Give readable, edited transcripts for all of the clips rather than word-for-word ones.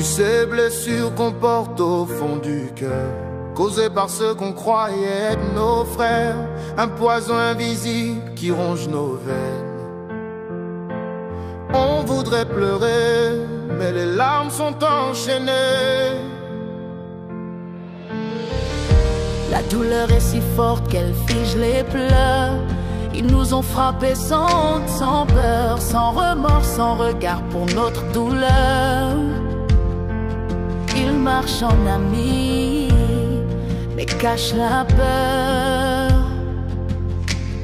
Tu sais, blessures qu'on porte au fond du cœur, causées par ceux qu'on croyait être nos frères, un poison invisible qui ronge nos veines. On voudrait pleurer, mais les larmes sont enchaînées. La douleur est si forte qu'elle fige les pleurs. Ils nous ont frappés sans honte, sans peur, sans remords, sans regard pour notre douleur. Ils marchent en amis, mais cachent la peur.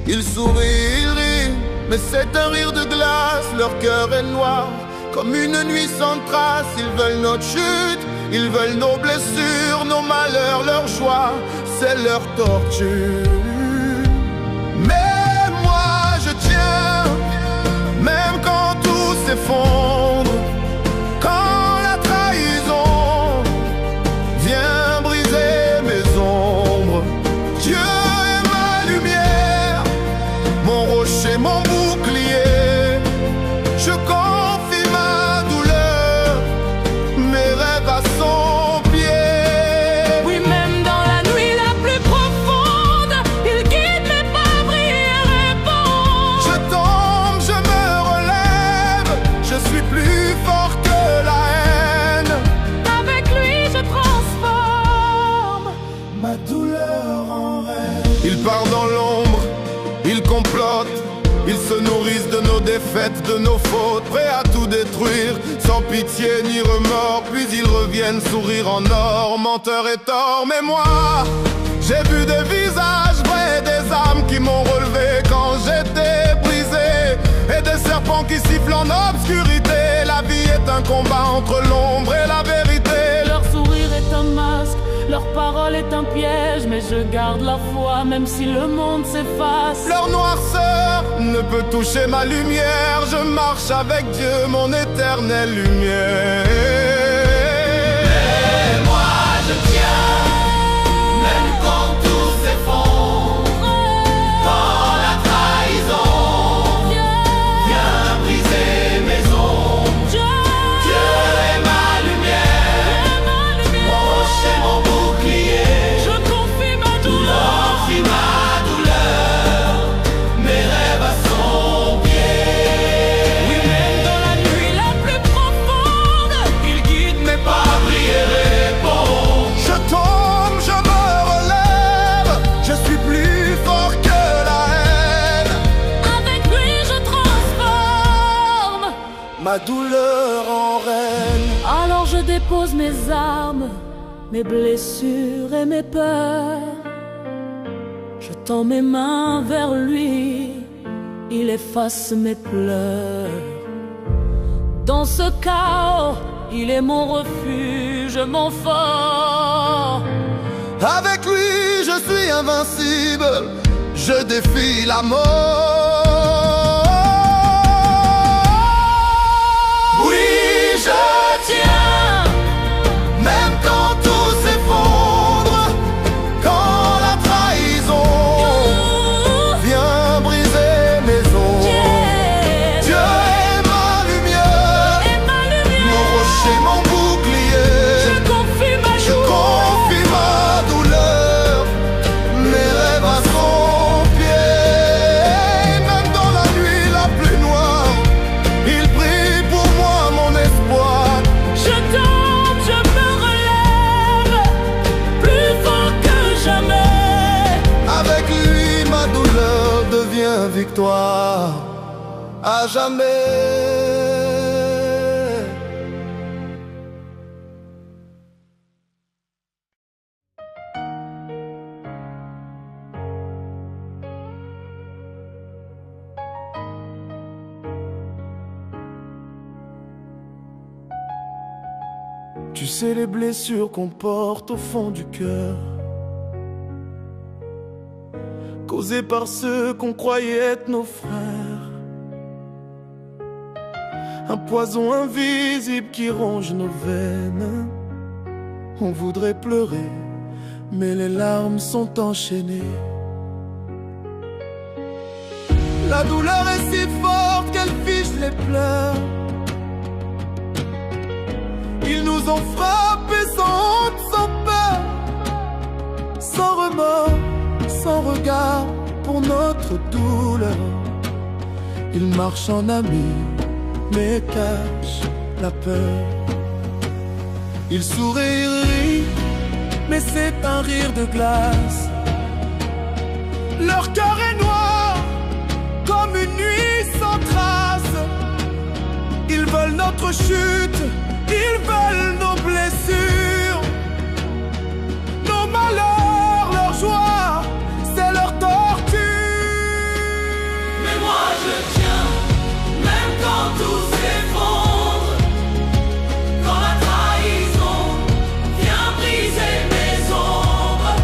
Ils sourient, ils rient, mais c'est un rire de glace. Leur cœur est noir, comme une nuit sans trace. Ils veulent notre chute, ils veulent nos blessures, nos malheurs, leur joie, c'est leur torture. Mais moi je tiens, même quand tout s'effondre, quand la trahison vient briser mes ombres. Dieu est ma lumière, mon rocher, mon bouclier. Je confie ma douleur, mes rêves à son pied. Oui, même dans la nuit la plus profonde, il guide mes pas, brille et répond. Je tombe, je me relève, je suis plus fort que la haine. Avec lui je transforme Ma douleur en rêve. Ils partent dans l'ombre, ils complotent, ils se nourrissent de nos défaites, de nos fautes, prêts à tout détruire, sans pitié ni remords. Puis ils reviennent sourire en or, menteurs et tort. Mais moi, j'ai vu des visages vrais, des âmes qui m'ont relevé quand j'étais brisé, et des serpents qui sifflent en obscurité. La vie est un combat entre l'ombre et la vérité. Leur sourire est un masque, leur parole est un piège, mais je garde la foi même si le monde s'efface. Leur noirceur ne peut toucher ma lumière. Je marche avec Dieu, mon éternelle lumière. Et moi je tiens, même quand tout s'effondre, quand la trahison vient briser mes ombres. Dieu est ma lumière, mon rocher, mon bouclier. Je confie ma douleur, Confie ma douleur, mes rêves à son pied. oui, même dans la nuit la plus profonde, il guide mes pas. Pas briller, répond. Je tombe, je me relève, je suis plus fort que la haine. Avec lui je transforme. Ma douleur en reine. Alors je dépose mes armes, mes blessures et mes peurs. Je tends mes mains vers lui, il efface mes pleurs. Dans ce chaos, il est mon refuge, mon fort. Avec lui, je suis invincible, je défie la mort. Oui, je tiens, même quand tout s'effondre, quand la trahison vient briser mes ombres. Dieu est ma lumière, mon rocher, mon bouclier. Je confie ma Je confie ma douleur, mes rêves à son pied. Même dans la nuit la plus noire, il brille pour moi, mon espoir. Je tombe, je me relève, plus fort que jamais. Avec lui, ma douleur devient victoire à jamais. Tu sais les blessures qu'on porte au fond du cœur, causées par ceux qu'on croyait être nos frères. Un poison invisible qui ronge nos veines. On voudrait pleurer, mais les larmes sont enchaînées. La douleur est si forte qu'elle fiche les pleurs. Ils nous ont frappés sans honte, sans peur, sans remords, sans regard pour notre douleur. Ils marchent en amis, mais cachent la peur. Ils sourient, ils rient, mais c'est un rire de glace. Leur cœur est noir, comme une nuit sans trace. Ils veulent notre chute, ils veulent nos blessures, nos malheurs, leur joie, c'est leur torture. Mais moi je tiens, même quand tout s'effondre, quand la trahison vient briser mes ombres.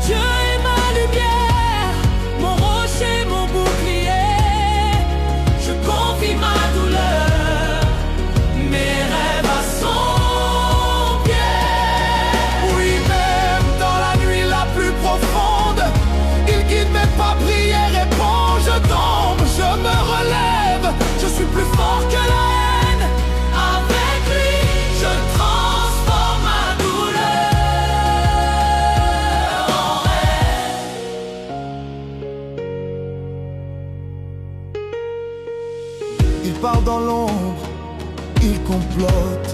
Dieu est ma lumière, mon rocher, mon bouclier. Je confie ma douleur, mes rêves à son pied. Oui, même dans la nuit la plus profonde, il guide mes pas, prières et bon, je tombe, je me relève, je suis plus fort que la haine. Avec lui, je transforme ma douleur en rêve. Il part dans l'ombre, il complote.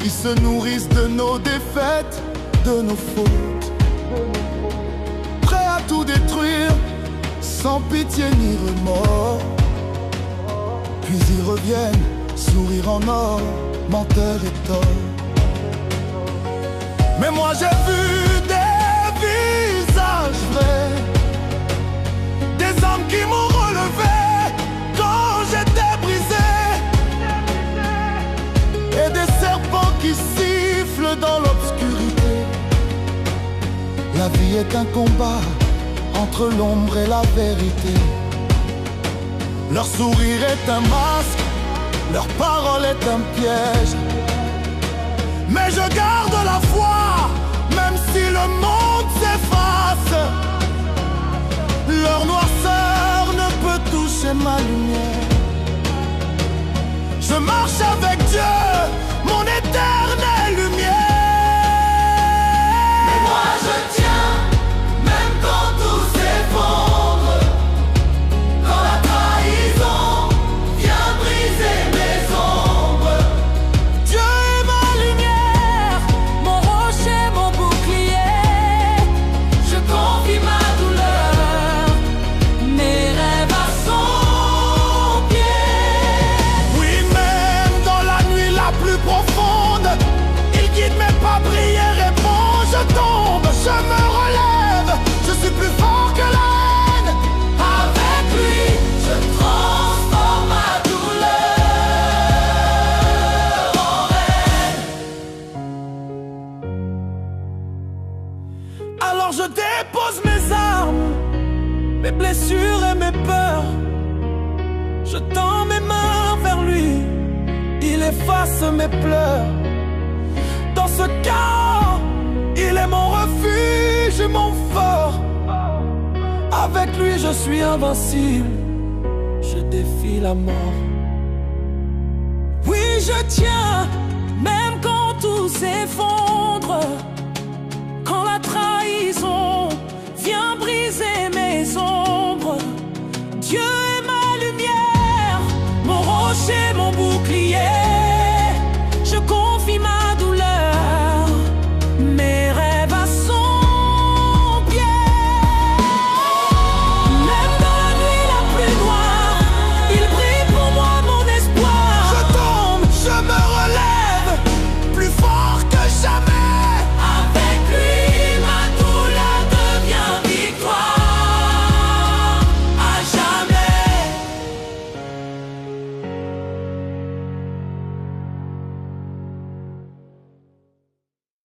Ils se nourrissent de nos défaites, de nos fautes. Prêts à tout détruire, sans pitié ni remords. Puis ils reviennent, sourire en or, menteur et tort. Mais moi j'ai vu des visages vrais, des hommes qui m'ont relevé quand j'étais brisé, et des serpents qui sifflent dans l'obscurité. La vie est un combat entre l'ombre et la vérité. Leur sourire est un masque, leur parole est un piège. Mais je garde la foi, même si le monde s'efface. Leur noirceur ne peut toucher ma lumière. Je marche avec Dieu, mon éternelle lumière. Mais moi je tiens, même quand tout s'effondre, quand la trahison vient briser mes ombres. Dieu est ma lumière, mon rocher, mon bouclier. Je confie ma douleur, Mes rêves à son pied. Oui, même dans la nuit la plus profonde, il guide mes pas, prières et bon, je tombe, je me relève, je suis plus fort que la haine. Avec lui, je transforme ma douleur en rêve. Alors je dépose mes armes, mes blessures et mes peurs. Je tends mes mains vers lui, il efface mes pleurs. Dans ce chaos, il est mon refuge, mon fort. Avec lui je suis invincible, je défie la mort. Oui, je tiens, même quand tout s'effondre.